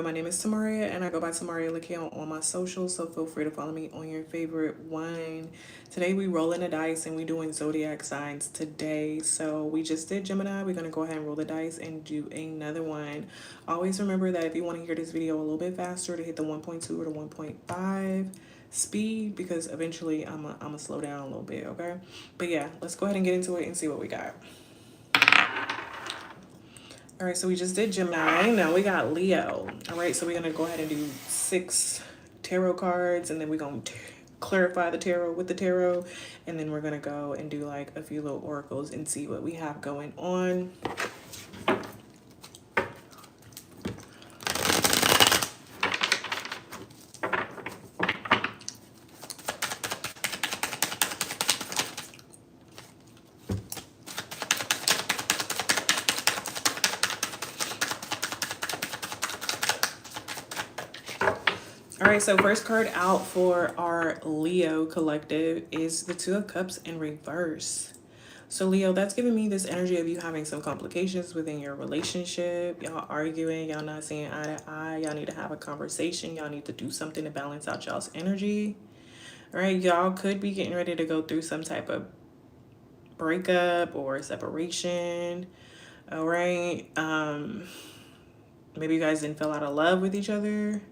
My name is Tamaria and I go by Tamaria Lakayye on all my socials, so feel free to follow me on your favorite one. Today we rolling the dice and we doing zodiac signs today. So we just did Gemini. We're going to go ahead and roll the dice and do another one. Always remember that if you want to hear this video a little bit faster, to hit the 1.2 or the 1.5 speed, because eventually I'm gonna slow down a little bit, okay? But yeah, let's go ahead and get into it and see what we got. All right, so we just did Gemini. Now we got Leo. All right, so we're going to go ahead and do 6 tarot cards, and then we're going to clarify the tarot with the tarot, and then we're going to go and do like a few little oracles and see what we have going on. All right, so first card out for our Leo collective is the Two of Cups in reverse. So Leo, that's giving me this energy of you having some complications within your relationship. Y'all arguing, y'all not seeing eye to eye. Y'all need to have a conversation. Y'all need to do something to balance out y'all's energy. All right, y'all could be getting ready to go through some type of breakup or separation. All right, maybe you guys didn't fall out of love with each other,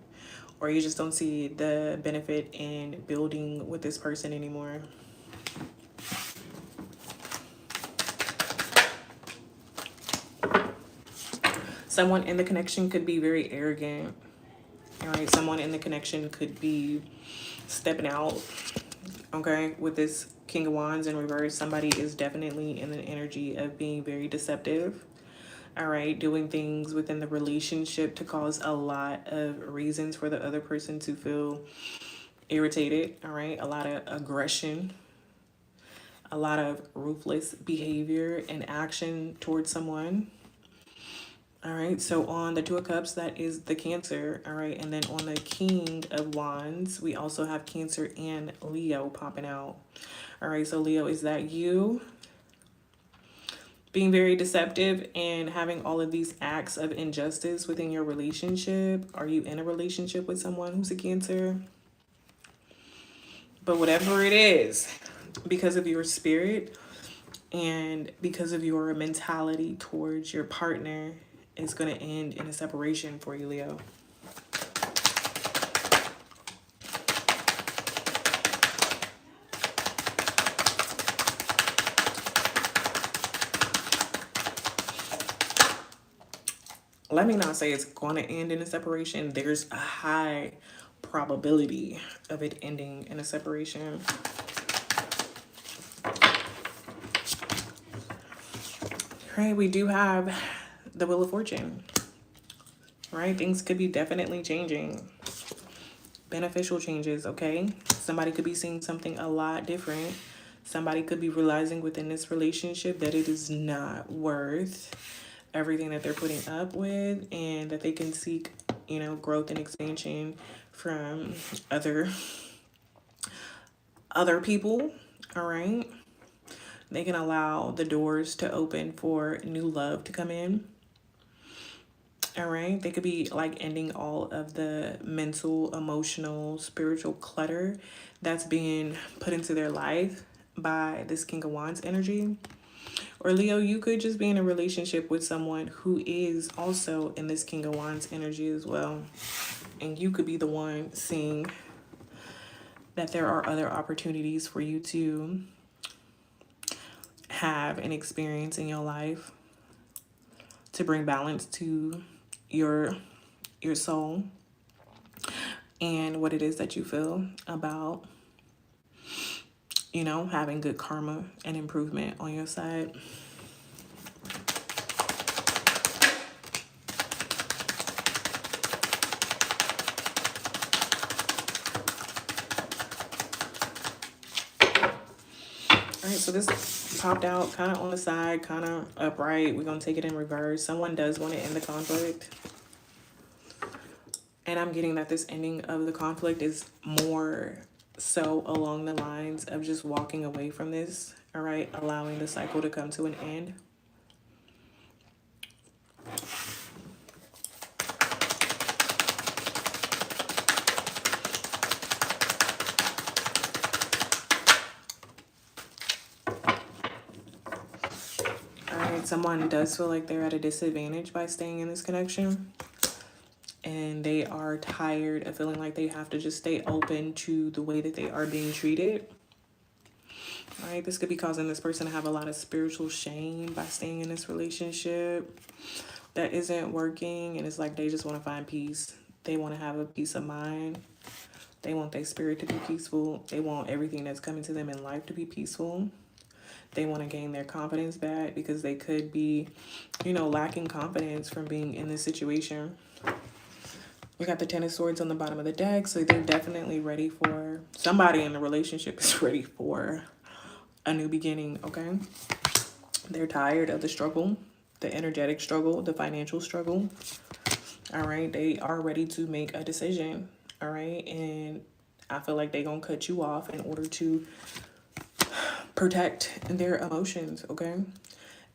or you just don't see the benefit in building with this person anymore. Someone in the connection could be very arrogant. All right, someone in the connection could be stepping out. Okay, with this King of Wands in reverse, somebody is definitely in the energy of being very deceptive. All right, doing things within the relationship to cause a lot of reasons for the other person to feel irritated. All right, a lot of aggression, a lot of ruthless behavior and action towards someone. All right, so on the Two of Cups, that is the Cancer. All right, and then on the King of Wands, we also have Cancer and Leo popping out. All right, so Leo, is that you? Being very deceptive and having all of these acts of injustice within your relationship. Are you in a relationship with someone who's a Cancer? But whatever it is, because of your spirit and because of your mentality towards your partner, it's going to end in a separation for you, Leo. Let me not say it's going to end in a separation. There's a high probability of it ending in a separation. Right, we do have the Wheel of Fortune. Right, things could be definitely changing. Beneficial changes, okay? Somebody could be seeing something a lot different. Somebody could be realizing within this relationship that it is not worth everything that they're putting up with, and that they can seek, you know, growth and expansion from other people. All right, they can allow the doors to open for new love to come in. All right, they could be like ending all of the mental, emotional, spiritual clutter that's being put into their life by this King of Wands energy. Or Leo, you could just be in a relationship with someone who is also in this King of Wands energy as well. And you could be the one seeing that there are other opportunities for you to have an experience in your life to bring balance to your soul and what it is that you feel about, you know, having good karma and improvement on your side. All right, so this popped out kind of on the side, kind of upright. We're going to take it in reverse. Someone does want to end the conflict. And I'm getting that this ending of the conflict is more so along the lines of just walking away from this, all right? Allowing the cycle to come to an end. Someone does feel like they're at a disadvantage by staying in this connection. And they are tired of feeling like they have to just stay open to the way that they are being treated. All right, this could be causing this person to have a lot of spiritual shame by staying in this relationship that isn't working. And it's like they just want to find peace. They want to have a peace of mind. They want their spirit to be peaceful. They want everything that's coming to them in life to be peaceful. They want to gain their confidence back because they could be, you know, lacking confidence from being in this situation. We got the Ten of Swords on the bottom of the deck, so they're definitely ready for, somebody in the relationship is ready for a new beginning, okay? They're tired of the struggle, the energetic struggle, the financial struggle, all right? They are ready to make a decision, all right? And I feel like they're going to cut you off in order to protect their emotions, okay?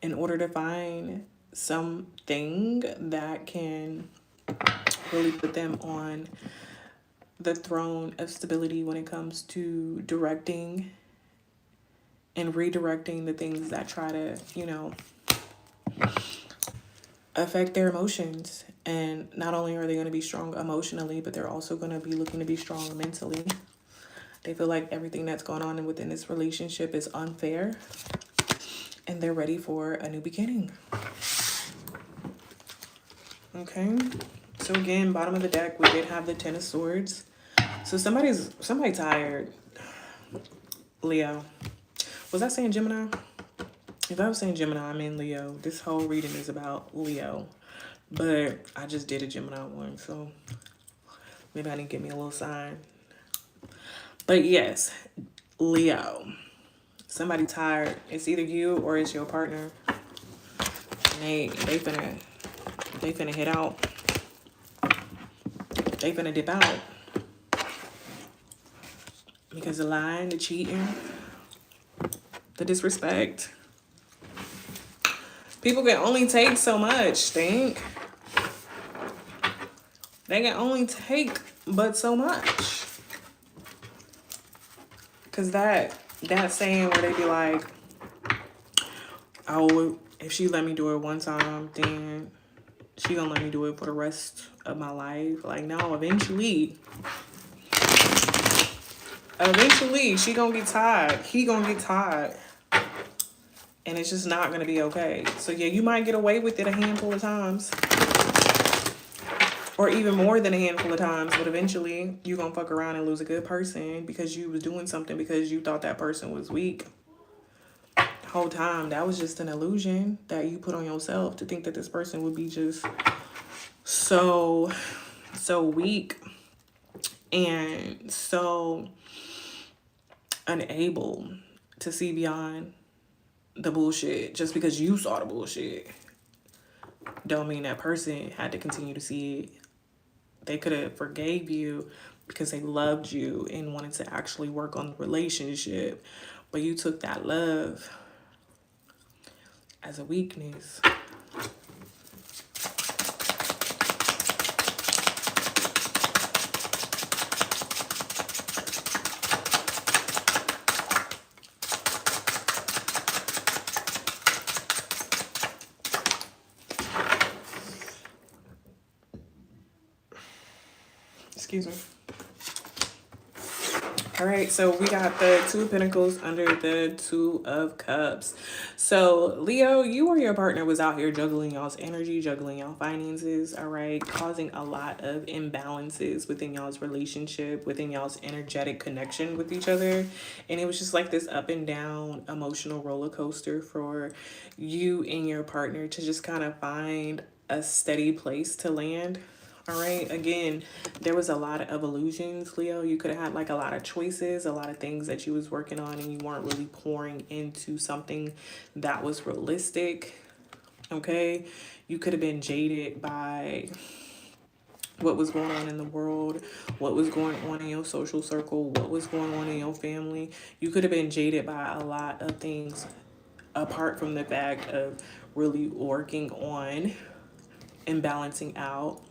In order to find something that can really put them on the throne of stability when it comes to directing and redirecting the things that try to, you know, affect their emotions. And not only are they going to be strong emotionally, but they're also going to be looking to be strong mentally. They feel like everything that's going on within this relationship is unfair, and they're ready for a new beginning. Okay. So again, bottom of the deck, we did have the Ten of Swords. So somebody tired. Leo. Was I saying Gemini? If I was saying Gemini, I mean Leo. This whole reading is about Leo. But I just did a Gemini one, so maybe I need to get me a little sign. But yes, Leo. Somebody tired. It's either you or it's your partner. And they finna head out. They finna dip out. Because the lying, the cheating, the disrespect. People can only take so much, think. They can only take but so much. Because that saying where they be like, oh, if she let me do it one time, then she gonna let me do it for the rest of my life. Like, no, eventually she gonna get tired. He gonna get tired. And it's just not gonna be okay. So yeah, you might get away with it a handful of times. Or even more than a handful of times. But eventually, you're gonna fuck around and lose a good person because you was doing something because you thought that person was weak. The whole time, that was just an illusion that you put on yourself to think that this person would be just so weak and so unable to see beyond the bullshit. Just because you saw the bullshit don't mean that person had to continue to see it. They could have forgave you because they loved you and wanted to actually work on the relationship, but you took that love as a weakness. Excuse me. All right, so we got the Two of Pentacles under the Two of Cups. So Leo, you or your partner was out here juggling y'all's energy, juggling y'all finances, all right, causing a lot of imbalances within y'all's relationship, within y'all's energetic connection with each other. And it was just like this up and down emotional roller coaster for you and your partner to just kind of find a steady place to land. All right. Again, there was a lot of illusions, Leo. You could have had like a lot of choices, a lot of things that you was working on, and you weren't really pouring into something that was realistic. Okay. You could have been jaded by what was going on in the world, what was going on in your social circle, what was going on in your family. You could have been jaded by a lot of things apart from the fact of really working on and balancing out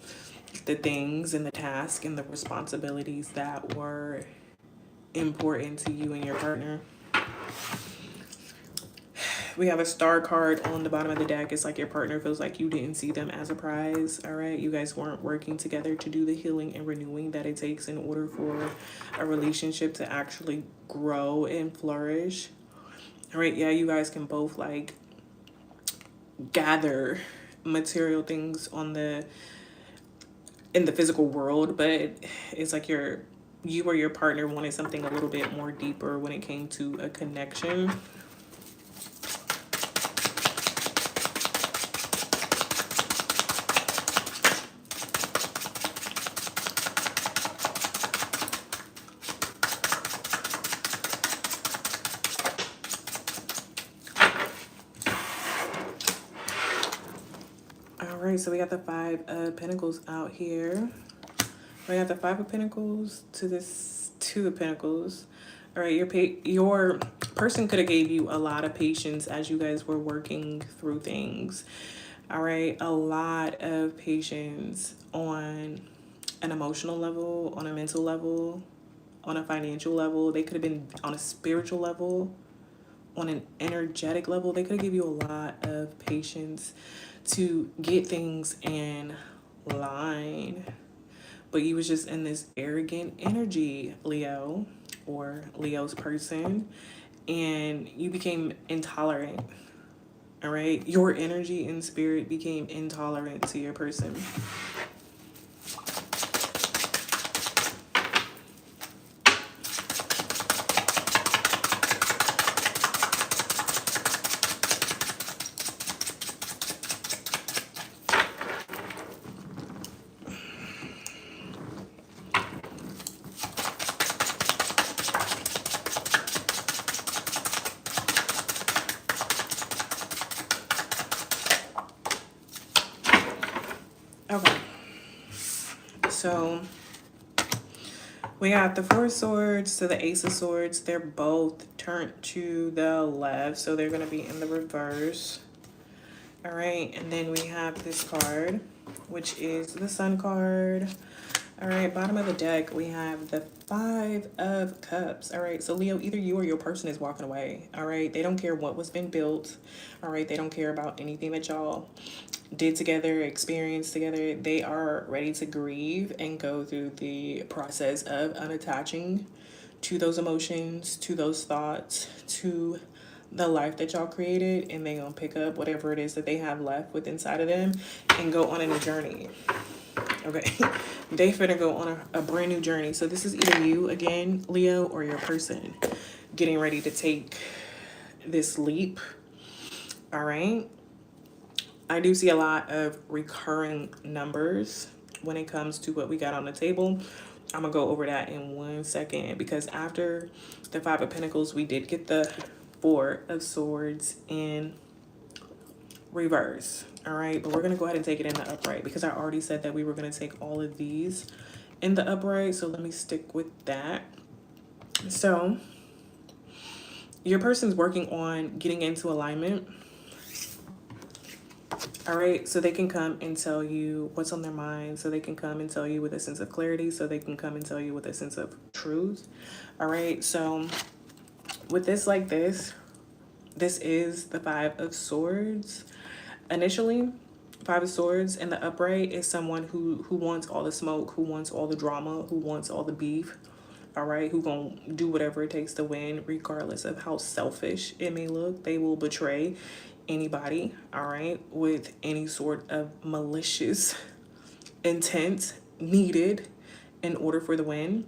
the things and the tasks and the responsibilities that were important to you and your partner. We have a star card on the bottom of the deck. It's like your partner feels like you didn't see them as a prize. All right. You guys weren't working together to do the healing and renewing that it takes in order for a relationship to actually grow and flourish. All right. Yeah, you guys can both like gather material things on in the physical world, but it's like you or your partner wanted something a little bit more deeper when it came to a connection. All right, so we got the Five of Pentacles out here. We got the Five of Pentacles to this Two of Pentacles. All right, your person could have gave you a lot of patience as you guys were working through things. All right, a lot of patience on an emotional level, on a mental level, on a financial level. They could have been on a spiritual level, on an energetic level. They could give you a lot of patience to get things in line. But you was just in this arrogant energy, Leo, or Leo's person, and you became intolerant. All right, your energy and spirit became intolerant to your person. Okay, so we got the Four of Swords to the Ace of Swords. They're both turned to the left, so they're going to be in the reverse. All right, and then we have this card, which is the Sun card. All right, bottom of the deck, we have the Five of Cups. All right, so Leo, either you or your person is walking away. All right, they don't care what was been built. All right, they don't care about anything that y'all did together, experienced together. They are ready to grieve and go through the process of unattaching to those emotions, to those thoughts, to the life that y'all created, and they gonna pick up whatever it is that they have left with inside of them and go on a new journey. Okay, they finna go on a brand new journey. So this is either you again, Leo, or your person getting ready to take this leap. All right, I do see a lot of recurring numbers when it comes to what we got on the table. I'm gonna go over that in 1 second, because after the Five of Pentacles, we did get the Four of Swords in reverse. All right, but we're gonna go ahead and take it in the upright, because I already said that we were gonna take all of these in the upright, so let me stick with that. So your person's working on getting into alignment. All right, so they can come and tell you what's on their mind, so they can come and tell you with a sense of clarity, so they can come and tell you with a sense of truth. All right, so with this like this is the Five of Swords. Initially, Five of Swords in the upright is someone who wants all the smoke, who wants all the drama, who wants all the beef. All right, who gonna do whatever it takes to win, regardless of how selfish it may look. They will betray anybody, all right, with any sort of malicious intent needed in order for the win.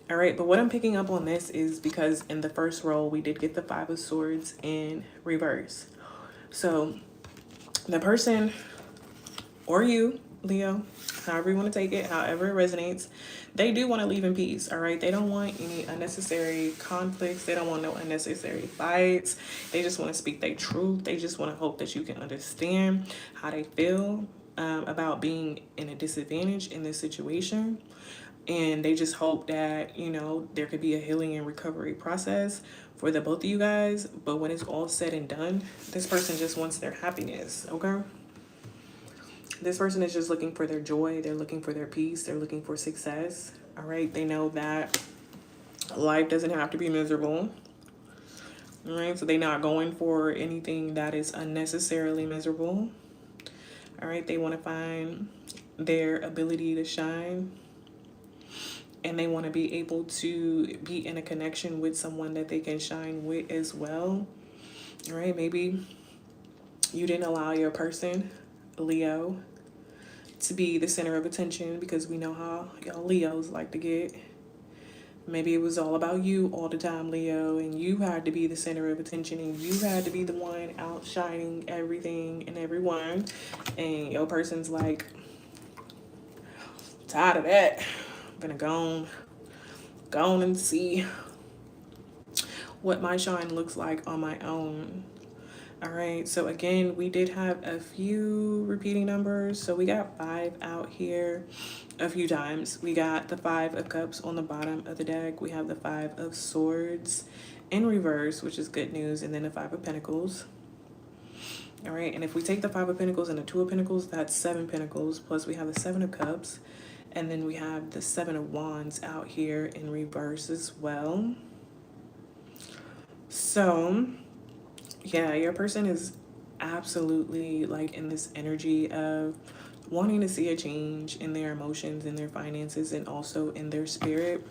All right, but what I'm picking up on this is because in the first roll, we did get the Five of Swords in reverse. So the person, or you, Leo, however you want to take it, however it resonates, they do want to leave in peace. All right, they don't want any unnecessary conflicts. They don't want no unnecessary fights. They just want to speak their truth. They just want to hope that you can understand how they feel about being in a disadvantage in this situation. And they just hope that, you know, there could be a healing and recovery process for the both of you guys. But when it's all said and done, this person just wants their happiness, okay? This person is just looking for their joy. They're looking for their peace. They're looking for success, all right? They know that life doesn't have to be miserable. All right, so they're not going for anything that is unnecessarily miserable. All right, they want to find their ability to shine, and they want to be able to be in a connection with someone that they can shine with as well. All right, maybe you didn't allow your person, Leo, to be the center of attention, because we know how y'all Leos like to get. Maybe it was all about you all the time, Leo, and you had to be the center of attention, and you had to be the one outshining everything and everyone. And your person's like, tired of that. I'm gonna go on and see what my shine looks like on my own. All right, so again, we did have a few repeating numbers. So we got 5 out here a few times. We got the 5 of Cups on the bottom of the deck. We have the 5 of Swords in reverse, which is good news, and then the 5 of Pentacles. All right, and if we take the 5 of Pentacles and the 2 of Pentacles, that's 7 Pentacles, plus we have the 7 of Cups, and then we have the 7 of Wands out here in reverse as well. So yeah, your person is absolutely like in this energy of wanting to see a change in their emotions, in their finances, and also in their spirit.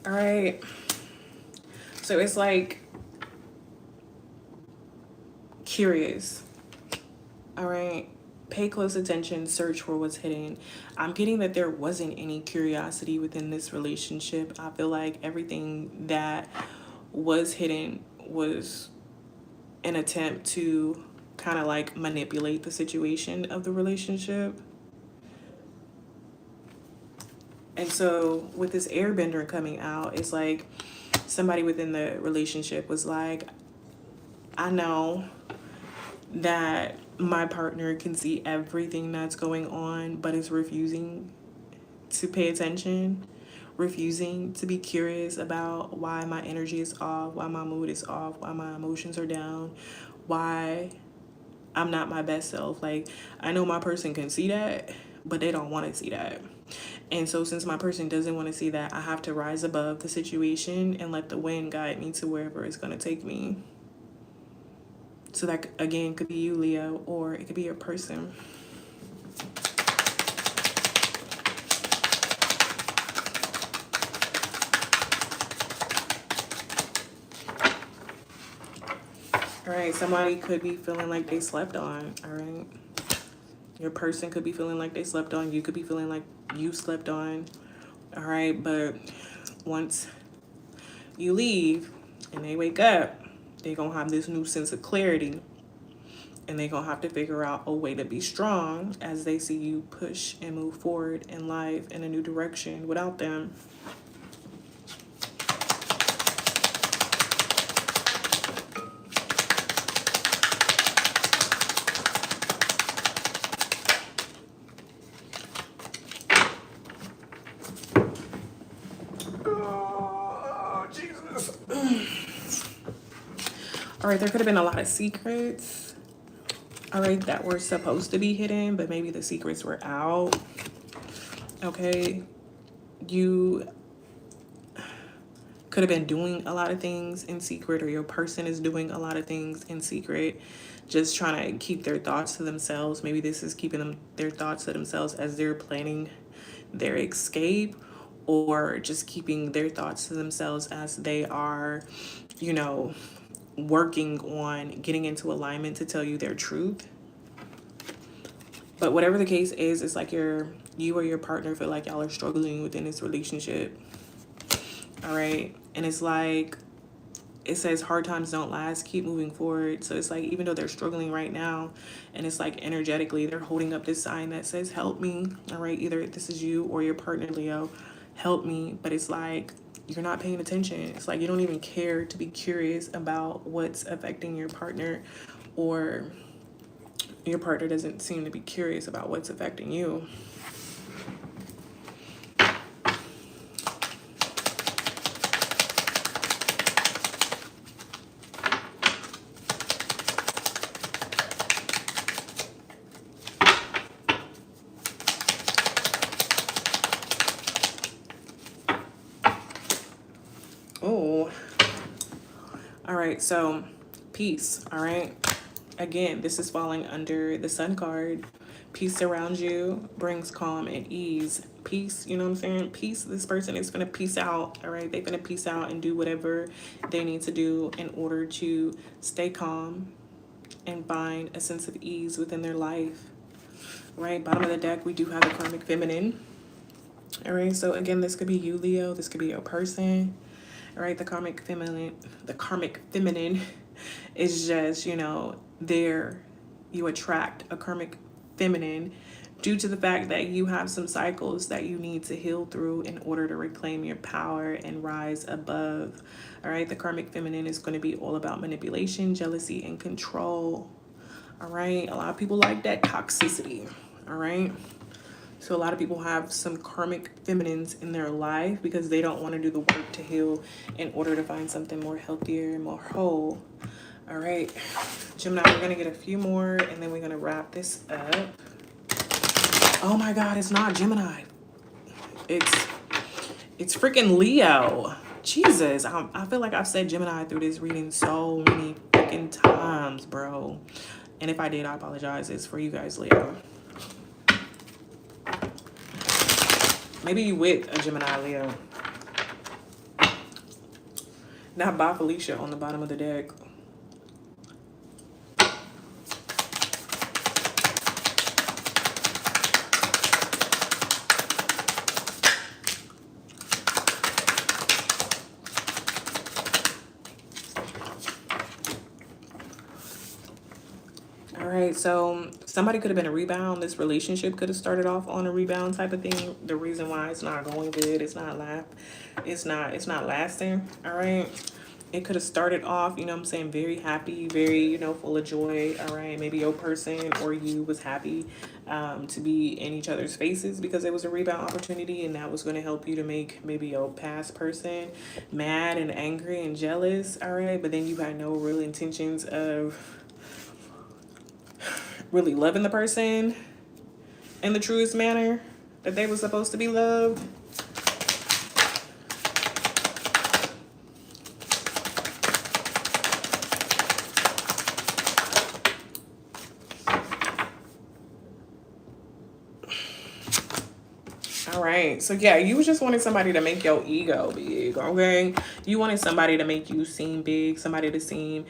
All right, so it's like curious. All right, pay close attention, search for what's hidden. I'm getting that there wasn't any curiosity within this relationship. I feel like everything that was hidden was an attempt to kind of like manipulate the situation of the relationship. And so with this airbender coming out, it's like somebody within the relationship was like, I know that my partner can see everything that's going on, but is refusing to pay attention, refusing to be curious about why my energy is off, why my mood is off, why my emotions are down, why I'm not my best self. Like, I know my person can see that, but they don't want to see that. And so since my person doesn't want to see that, I have to rise above the situation and let the wind guide me to wherever it's going to take me. So that, again, could be you, Leo, or it could be your person. All right, somebody could be feeling like they slept on, all right? Your person could be feeling like they slept on. You could be feeling like you slept on. All right, but once you leave and they wake up, they're going to have this new sense of clarity. And they're going to have to figure out a way to be strong as they see you push and move forward in life in a new direction without them. All right, there could have been a lot of secrets, all right, that were supposed to be hidden, but maybe the secrets were out. Okay, you could have been doing a lot of things in secret, or your person is doing a lot of things in secret, just trying to keep their thoughts to themselves. Maybe this is keeping their thoughts to themselves as they're planning their escape, or just keeping their thoughts to themselves as they are, you know, working on getting into alignment to tell you their truth. But whatever the case is, it's like you or your partner feel like y'all are struggling within this relationship. All right, and it's like it says hard times don't last, keep moving forward. So it's like, even though they're struggling right now, and it's like energetically they're holding up this sign that says help me, all right? Either this is you or your partner, Leo, help me. But it's like you're not paying attention. It's like you don't even care to be curious about what's affecting your partner, or your partner doesn't seem to be curious about what's affecting you. Oh, all right. So peace. All right. Again, this is falling under the Sun card. Peace around you brings calm and ease. Peace, you know what I'm saying? Peace, this person is going to peace out, all right? They're going to peace out and do whatever they need to do in order to stay calm and find a sense of ease within their life, right? Bottom of the deck, we do have the karmic feminine, all right? So again, this could be you, Leo. This could be your person, all right? The karmic feminine is just, you know, there you attract a karmic feminine due to the fact that you have some cycles that you need to heal through in order to reclaim your power and rise above. All right, the karmic feminine is going to be all about manipulation, jealousy, and control. All right, a lot of people like that toxicity. All right, so a lot of people have some karmic feminines in their life because they don't want to do the work to heal in order to find something more healthier and more whole. All right, Gemini, we're going to get a few more and then we're going to wrap this up. Oh my God, it's not Gemini. It's freaking Leo. Jesus, I feel like I've said Gemini through this reading so many freaking times, bro. And if I did, I apologize. It's for you guys, Leo. Maybe you with a Gemini, Leo. Not by Felicia on the bottom of the deck. So somebody could have been a rebound. This relationship could have started off on a rebound type of thing. The reason why it's not going good, it's not lasting. All right, it could have started off, you know what I'm saying, very happy, very, you know, full of joy. All right, maybe your person or you was happy to be in each other's faces because it was a rebound opportunity, and that was going to help you to make maybe your past person mad and angry and jealous. All right, but then you had no real intentions of really loving the person in the truest manner that they were supposed to be loved. All right, so yeah, you just wanted somebody to make your ego big, okay? You wanted somebody to make you seem big, somebody to seem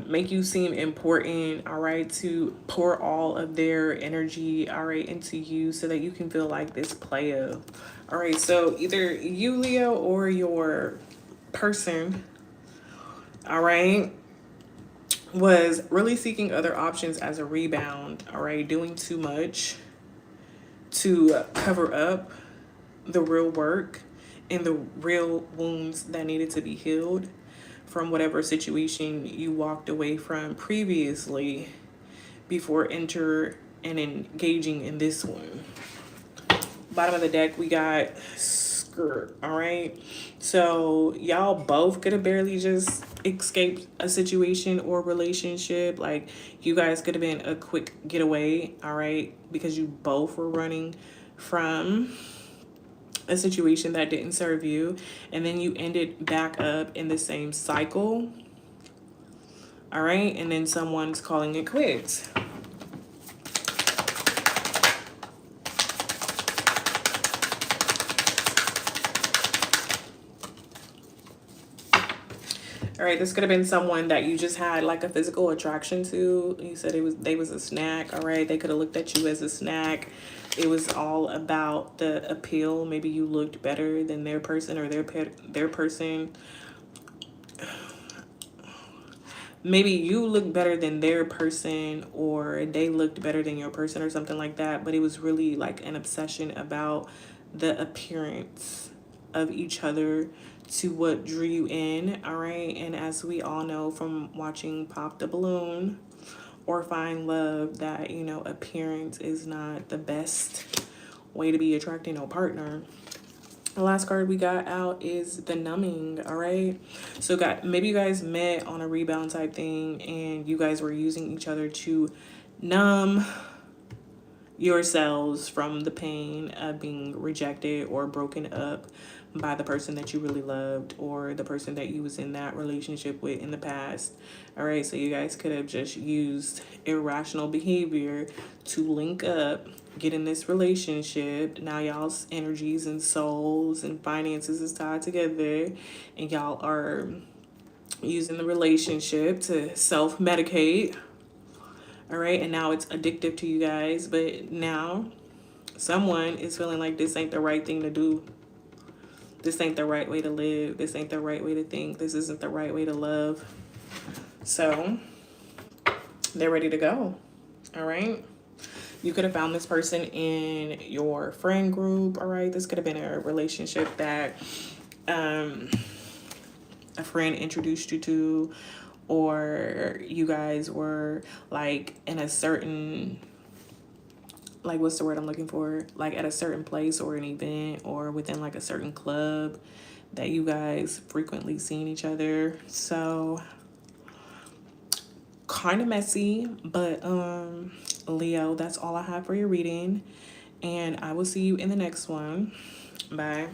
make you seem important, all right, to pour all of their energy, all right, into you so that you can feel like this player. All right, so either you, Leo, or your person, all right, was really seeking other options as a rebound, all right, doing too much to cover up the real work and the real wounds that needed to be healed from whatever situation you walked away from previously before enter and engaging in this one. Bottom of the deck, we got skirt, all right? So y'all both could have barely just escaped a situation or relationship. Like, you guys could have been a quick getaway, all right? Because you both were running from a situation that didn't serve you, and then you ended back up in the same cycle, all right? And then someone's calling it quits. All right, this could have been someone that you just had like a physical attraction to. You said they was a snack, all right? They could have looked at you as a snack. It was all about the appeal. Maybe you looked better than their person, or their person maybe you look better than their person, or they looked better than your person, or something like that. But it was really like an obsession about the appearance of each other to what drew you in. All right. And as we all know from watching Pop the Balloon or Find Love, that, you know, appearance is not the best way to be attracting a partner. The last card we got out is the numbing. All right. So maybe you guys met on a rebound type thing, and you guys were using each other to numb yourselves from the pain of being rejected or broken up by the person that you really loved, or the person that you was in that relationship with in the past. All right, so you guys could have just used irrational behavior to link up, get in this relationship. Now y'all's energies and souls and finances is tied together, and y'all are using the relationship to self-medicate. All right, and now it's addictive to you guys, but now someone is feeling like this ain't the right thing to do. This ain't the right way to live. This ain't the right way to think. This isn't the right way to love. So they're ready to go. All right. You could have found this person in your friend group. All right. This could have been a relationship that a friend introduced you to, or you guys were like in a certain, like, what's the word I'm looking for? Like at a certain place or an event, or within like a certain club that you guys frequently seen each other. So kind of messy, but Leo, that's all I have for your reading, and I will see you in the next one. Bye.